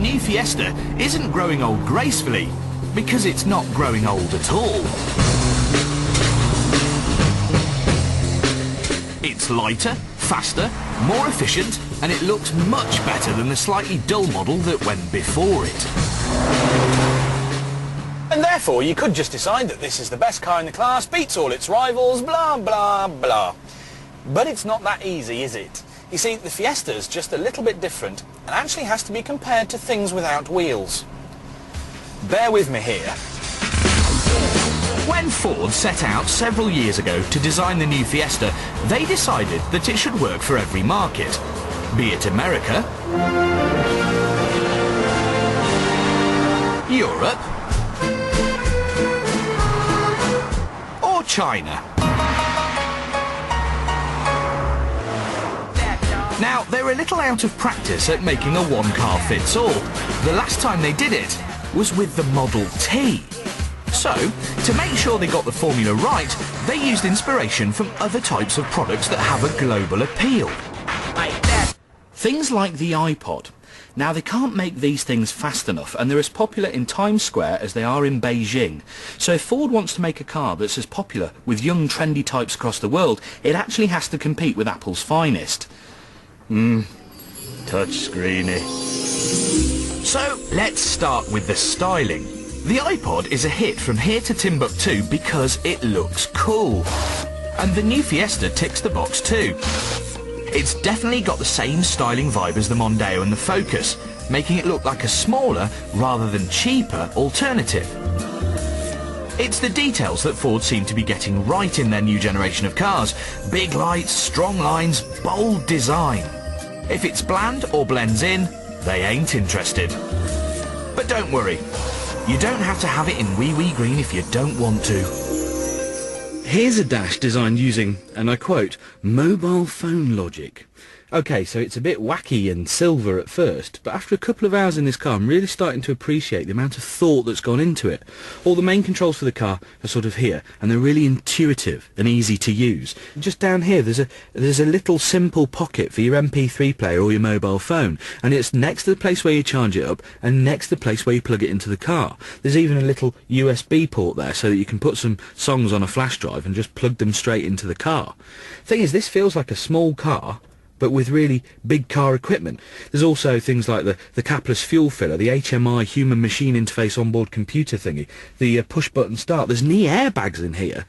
new Fiesta isn't growing old gracefully, because it's not growing old at all. It's lighter, faster, more efficient, and it looks much better than the slightly dull model that went before it. And therefore you could just decide that this is the best car in the class, beats all its rivals, blah blah blah. But it's not that easy, is it? You see, the Fiesta's just a little bit different and actually has to be compared to things without wheels. Bear with me here. When Ford set out several years ago to design the new Fiesta, they decided that it should work for every market, be it America, Europe, or China. Now, they're a little out of practice at making a one-car-fits-all. The last time they did it was with the Model T. So, to make sure they got the formula right, they used inspiration from other types of products that have a global appeal. Things like the iPod. Now, they can't make these things fast enough, and they're as popular in Times Square as they are in Beijing. So if Ford wants to make a car that's as popular with young, trendy types across the world, it actually has to compete with Apple's finest. Touchscreeny. So, let's start with the styling. The iPod is a hit from here to Timbuktu because it looks cool. And the new Fiesta ticks the box too. It's definitely got the same styling vibe as the Mondeo and the Focus, making it look like a smaller, rather than cheaper, alternative. It's the details that Ford seem to be getting right in their new generation of cars. Big lights, strong lines, bold design. If it's bland or blends in, they ain't interested. But don't worry, you don't have to have it in wee green if you don't want to. Here's a dash designed using, and I quote, mobile phone logic. Okay, so it's a bit wacky and silver at first, but after a couple of hours in this car, I'm really starting to appreciate the amount of thought that's gone into it. All the main controls for the car are sort of here, and they're really intuitive and easy to use. Just down here, there's a little simple pocket for your MP3 player or your mobile phone, and it's next to the place where you charge it up, and next to the place where you plug it into the car. There's even a little USB port there, so that you can put some songs on a flash drive and just plug them straight into the car. Thing is, this feels like a small car, but with really big car equipment. There's also things like the capless fuel filler, the HMI human-machine interface onboard computer thingy, the push-button start. There's knee airbags in here.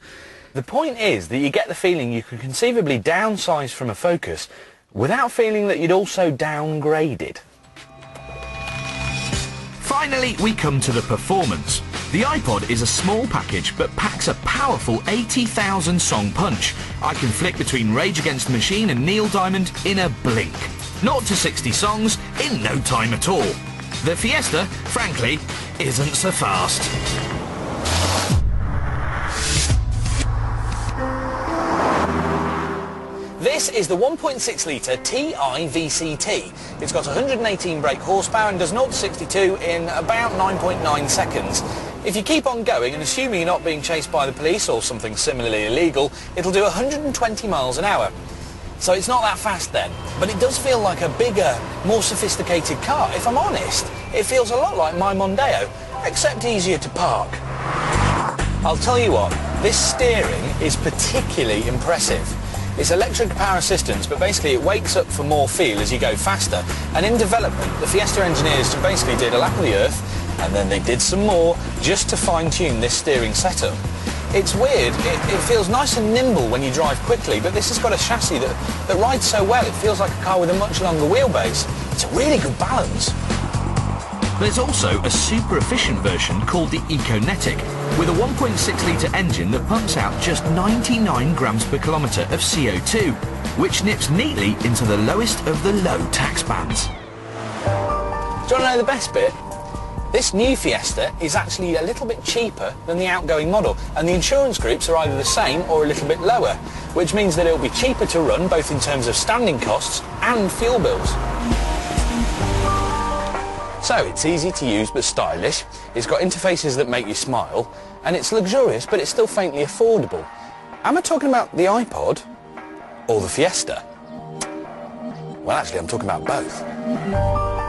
The point is that you get the feeling you can conceivably downsize from a Focus without feeling that you'd also downgraded. Finally, we come to the performance. The iPod is a small package, but packs a powerful 80,000 song punch. I can flick between Rage Against the Machine and Neil Diamond in a blink. 0 to 60 songs in no time at all. The Fiesta, frankly, isn't so fast. This is the 1.6-litre TI VCT. It's got 118 brake horsepower and does 0 to 62 in about 9.9 seconds. If you keep on going, and assuming you're not being chased by the police or something similarly illegal, it'll do 120 miles an hour. So it's not that fast then, but it does feel like a bigger, more sophisticated car. If I'm honest, it feels a lot like my Mondeo, except easier to park. I'll tell you what, this steering is particularly impressive. It's electric power assistance, but basically it wakes up for more feel as you go faster. And in development, the Fiesta engineers basically did a lap of the earth, and then they did some more just to fine-tune this steering setup. It's weird, it feels nice and nimble when you drive quickly, but this has got a chassis that rides so well, it feels like a car with a much longer wheelbase. It's a really good balance. There's also a super efficient version called the Econetic, with a 1.6-litre engine that pumps out just 99 grams per kilometre of CO2, which nips neatly into the lowest of the low tax bands. Do you want to know the best bit? This new Fiesta is actually a little bit cheaper than the outgoing model, and the insurance groups are either the same or a little bit lower, which means that it'll be cheaper to run both in terms of standing costs and fuel bills. So it's easy to use but stylish, it's got interfaces that make you smile, and it's luxurious but it's still faintly affordable. Am I talking about the iPod or the Fiesta? Well, actually I'm talking about both.